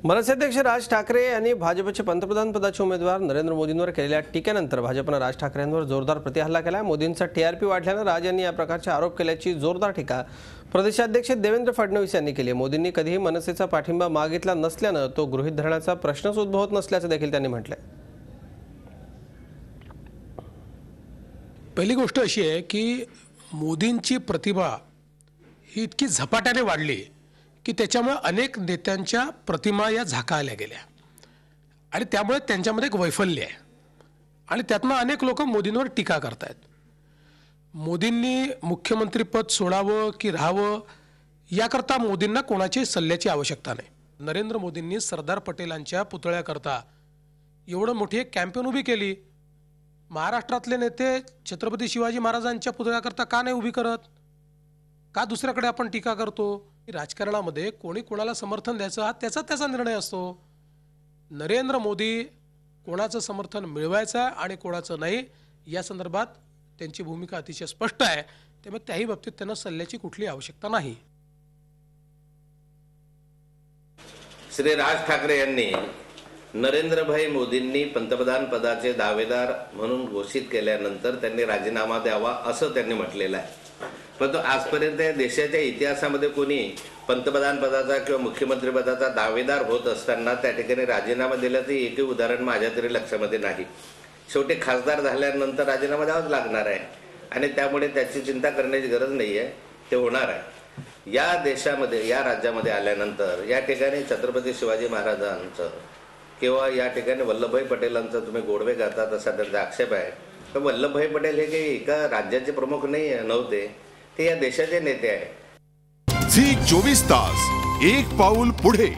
मनसे अध्यक्ष राज ठाकरे यांनी भाजपचे पंतप्रधान पदाचे उमेदवार नरेंद्र मोदींवर केलेल्या टीकेनंतर भाजपने राज ठाकरेंवर जोरदार प्रतिहल्ला केला। मोदींचा टीआरपी वाढल्याने राज यांनी या प्रकारचे आरोप केल्याची जोरदार टीका प्रदेशाध्यक्ष देवेंद्र फडणवीस यांनी केली। मोदींनी कधीही मनसेचा पाठिंबा मागितला नसल्याने तो गृहीत धरण्याचा प्रश्नच उद्भवत नसल्याचे देखील त्यांनी म्हटले। पहिली गोष्ट अशी आहे की मोदींची प्रतिभा ही इतकी झपाट्याने वाढली की त्याच्यामुळे अनेक नेत्यांच्या प्रतिमा या झाकाळल्या गेल्या आणि त्यामुळे त्यांच्यामध्ये एक वैफल्य आहे आणि त्यातनं अनेक लोक मोदींवर टीका करतात। मोदींनी मुख्यमंत्रीपद सोडावं की राहावं याकरता मोदींना कोणाची सल्ल्याची आवश्यकता नाही। नरेंद्र मोदींनी सरदार पटेलांच्या पुतळ्याकरता एवढं मोठी एक कॅम्पेन उभी केली। महाराष्ट्रातले नेते छत्रपती शिवाजी महाराजांच्या पुतळ्याकरता का नाही उभी करत? का दुसऱ्याकडे आपण टीका करतो? राजकारणामध्ये कोणी कोणाला समर्थन द्यायचं हा त्याचा निर्णय असतो। नरेंद्र मोदी कोणाचं समर्थन मिळवायचं आणि कोणाचं नाही या संदर्भात त्यांची भूमिका अतिशय स्पष्ट आहे। त्यामुळे त्याही बाबतीत त्यांना सल्ल्याची कुठली आवश्यकता नाही। श्री राज ठाकरे यांनी नरेंद्रभाई मोदींनी पंतप्रधान पदाचे दावेदार म्हणून घोषित केल्यानंतर त्यांनी राजीनामा द्यावा असं त्यांनी म्हटलेलं आहे। परंतु आजपर्यंत देशाच्या इतिहासामध्ये कोणी पंतप्रधान पदाचा किंवा मुख्यमंत्री पदाचा दावेदार होत असताना त्या ठिकाणी राजीनामा दिल्याचं एकही उदाहरण माझ्या तरी लक्षामध्ये नाही। शेवटी खासदार झाल्यानंतर राजीनामा द्यावाच लागणार आहे आणि त्यामुळे त्याची चिंता करण्याची गरज नाही आहे, ते होणार आहे। या देशामध्ये या राज्यामध्ये आल्यानंतर या ठिकाणी छत्रपती शिवाजी महाराजांचं किंवा या ठिकाणी वल्लभभाई पटेलांचं तुम्ही गोडवे करतात असा त्यांचा आक्षेप आहे। तर वल्लभभाई पटेल हे काही एका राज्याचे प्रमुख नव्हते, ते या देशाचे नेते आहेत। झी 24 तास एक पाऊल पुढे।